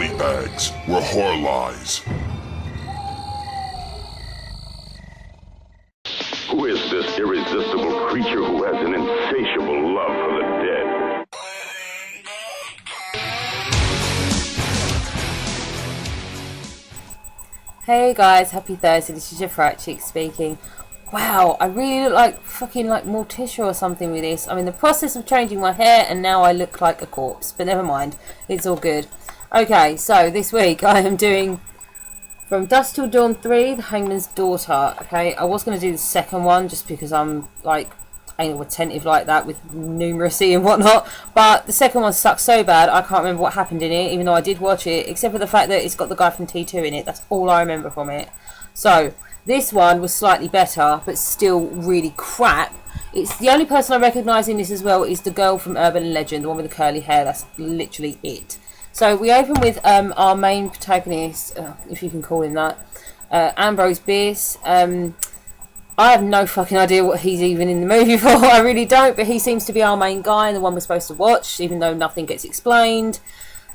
body bags were whore lies. Who is this irresistible creature who has an insatiable love for the dead? Hey guys, happy Thursday, this is your fright chick speaking. Wow, I really look like fucking like Morticia or something with this. I'm in the process of changing my hair and now I look like a corpse, but never mind, it's all good. Okay, so this week I am doing From Dusk Till Dawn 3, The Hangman's Daughter. Okay, I was going to do the second one just because I'm like anal attentive like that with numeracy and whatnot, but the second one sucks so bad I can't remember what happened in it, even though I did watch it, except for the fact that it's got the guy from T2 in it. That's all I remember from it. So this one was slightly better but still really crap. It's the only person I recognise in this as well is the girl from Urban Legend, the one with the curly hair. That's literally it. So we open with our main protagonist, if you can call him that, Ambrose Bierce. I have no fucking idea what he's even in the movie for. I really don't, but he seems to be our main guy and the one we're supposed to watch, even though nothing gets explained.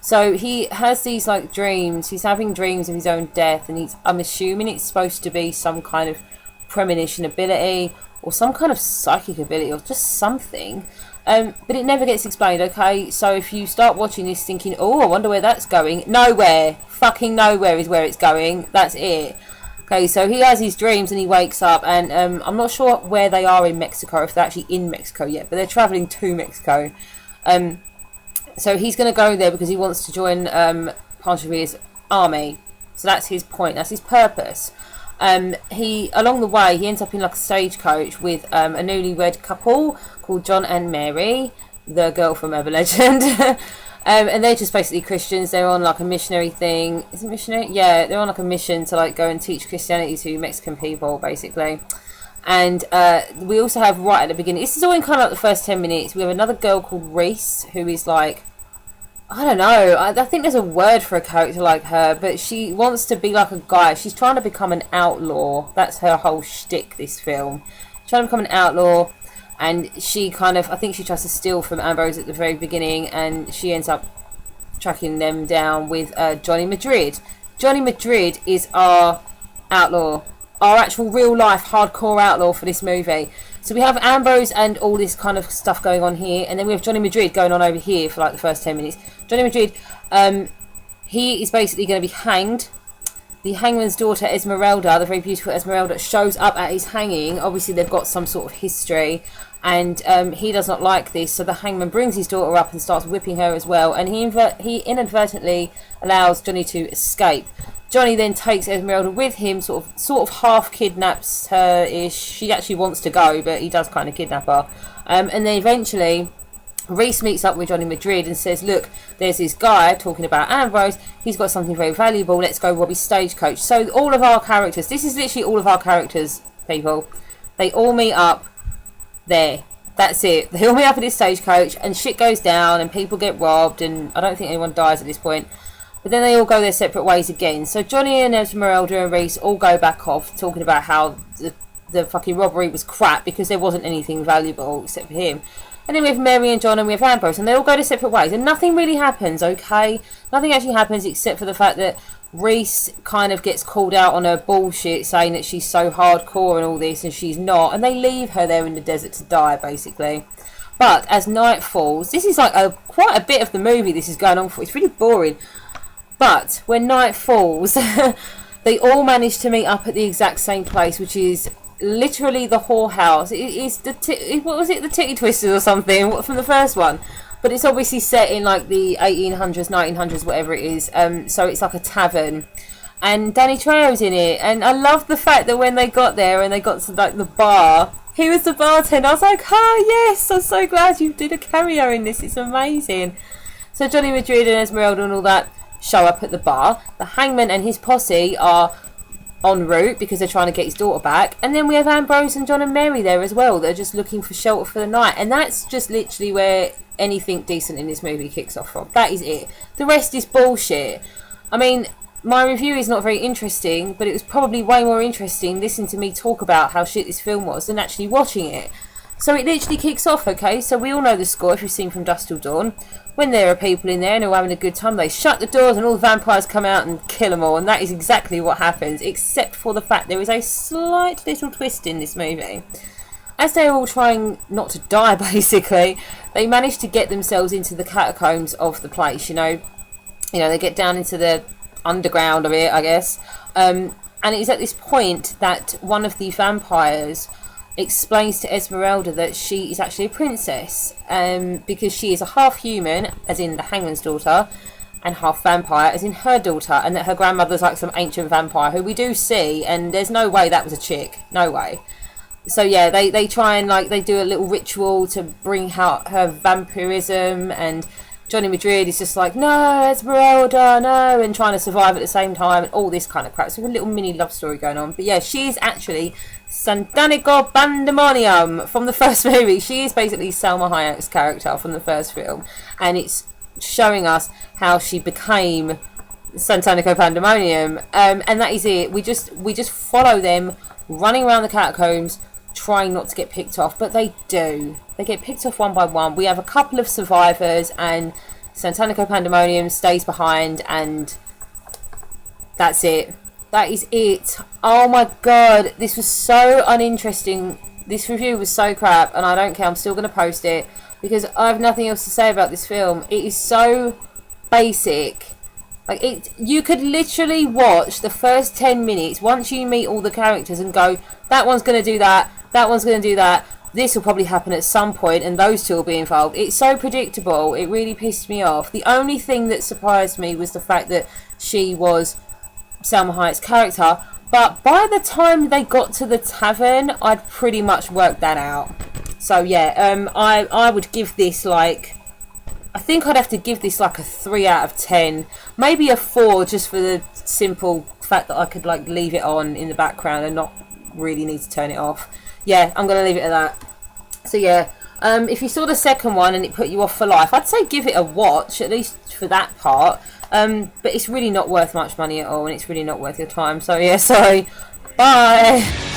So he has these like dreams. He's having dreams of his own death, and I'm assuming it's supposed to be some kind of premonition ability or some kind of psychic ability or just something. But it never gets explained, okay? So if you start watching this thinking, oh, I wonder where that's going, nowhere. Fucking nowhere is where it's going. That's it. Okay, so he has his dreams and he wakes up, and I'm not sure where they are in Mexico, if they're actually in Mexico yet, but they're travelling to Mexico. So he's going to go there because he wants to join Panchovilla's army. So that's his point, that's his purpose. Along the way, he ends up in like a stagecoach with a newlywed couple called John and Mary, the girl from Urban Legend. And they're just basically Christians. They're on like a missionary thing. Is it missionary? Yeah, they're on like a mission to like go and teach Christianity to Mexican people, basically. And we also have right at the beginning, this is all in kind of like the first 10 minutes, we have another girl called Reese, who is like, I don't know, I think there's a word for a character like her, but she wants to be like a guy. She's trying to become an outlaw. That's her whole shtick, this film. Trying to become an outlaw. And she kind of, I think she tries to steal from Ambrose at the very beginning, and she ends up tracking them down with Johnny Madrid. Johnny Madrid is our outlaw, our actual real life hardcore outlaw for this movie. So we have Ambrose and all this kind of stuff going on here, and then we have Johnny Madrid going on over here for like the first 10 minutes. Johnny Madrid, he is basically going to be hanged. The hangman's daughter, Esmeralda, the very beautiful Esmeralda, shows up at his hanging. Obviously, they've got some sort of history, and he does not like this. So the hangman brings his daughter up and starts whipping her as well. And he inadvertently allows Johnny to escape. Johnny then takes Esmeralda with him, sort of half kidnaps her-ish. She actually wants to go, but he does kind of kidnap her. And then eventually Reese meets up with Johnny Madrid and says, look, there's this guy talking about Ambrose, he's got something very valuable, let's go rob his stagecoach. So all of our characters, this is literally all of our characters, people, they all meet up there. That's it. They all meet up at this stagecoach and shit goes down and people get robbed, and I don't think anyone dies at this point. But then they all go their separate ways again. So Johnny and Esmeralda and Reese all go back off talking about how the fucking robbery was crap because there wasn't anything valuable except for him. And then we have Mary and John and we have Ambrose, and they all go to separate ways. And nothing really happens, okay? Nothing actually happens except for the fact that Reese kind of gets called out on her bullshit, saying that she's so hardcore and all this, and she's not. And they leave her there in the desert to die, basically. But as night falls, this is like quite a bit of the movie this is going on for. It's really boring. But when night falls, they all manage to meet up at the exact same place, which is literally the whorehouse. It is what was it, the Titty Twisters or something from the first one, but it's obviously set in like the 1800s, 1900s, whatever it is. So it's like a tavern, and Danny Trejo's in it, and I love the fact that when they got there and they got to like the bar, he was the bartender. I was like, oh yes, I'm so glad you did a cameo in this, it's amazing. So Johnny Madrid and Esmeralda and all that show up at the bar. The hangman and his posse are en route because they're trying to get his daughter back, and then we have Ambrose and John and Mary there as well. They're just looking for shelter for the night, and that's just literally where anything decent in this movie kicks off from. That is it. The rest is bullshit. I mean, my review is not very interesting, but it was probably way more interesting listening to me talk about how shit this film was than actually watching it. So it literally kicks off, okay? So we all know the score if you've seen from Dusk Till Dawn. When there are people in there and they're having a good time, they shut the doors and all the vampires come out and kill them all. And that is exactly what happens, except for the fact there is a slight little twist in this movie. As they're all trying not to die, basically, they manage to get themselves into the catacombs of the place, you know, they get down into the underground of it, I guess. And it is at this point that one of the vampires explains to Esmeralda that she is actually a princess, because she is a half human, as in the hangman's daughter, and half vampire, as in her daughter, and that her grandmother's like some ancient vampire who we do see, and there's no way that was a chick, no way. So yeah, they try and like they do a little ritual to bring out her vampirism, and Johnny Madrid is just like, no, Esmeralda, no, and trying to survive at the same time, and all this kind of crap. So a little mini love story going on. But yeah, she's actually Santanico Pandemonium from the first movie. She is basically Salma Hayek's character from the first film, and it's showing us how she became Santanico Pandemonium, and that is it. We just follow them running around the catacombs, trying not to get picked off, but they do. They get picked off one by one. We have a couple of survivors, and Santanico Pandemonium stays behind, and that's it. That is it. Oh my god, this was so uninteresting. This review was so crap, and I don't care. I'm still going to post it because I have nothing else to say about this film. It is so basic. Like you could literally watch the first 10 minutes once you meet all the characters and go, that one's going to do that, that one's going to do that, this will probably happen at some point, and those two will be involved. It's so predictable. It really pissed me off. The only thing that surprised me was the fact that she was Salma Hayek's character, but by the time they got to the tavern, I'd pretty much worked that out. So yeah, I would give this like, I think I'd have to give this like a 3 out of 10, maybe a 4, just for the simple fact that I could like leave it on in the background and not really need to turn it off. Yeah, I'm gonna leave it at that. So yeah, if you saw the second one and it put you off for life, I'd say give it a watch, at least for that part. But it's really not worth much money at all, and it's really not worth your time. So yeah, sorry. Bye.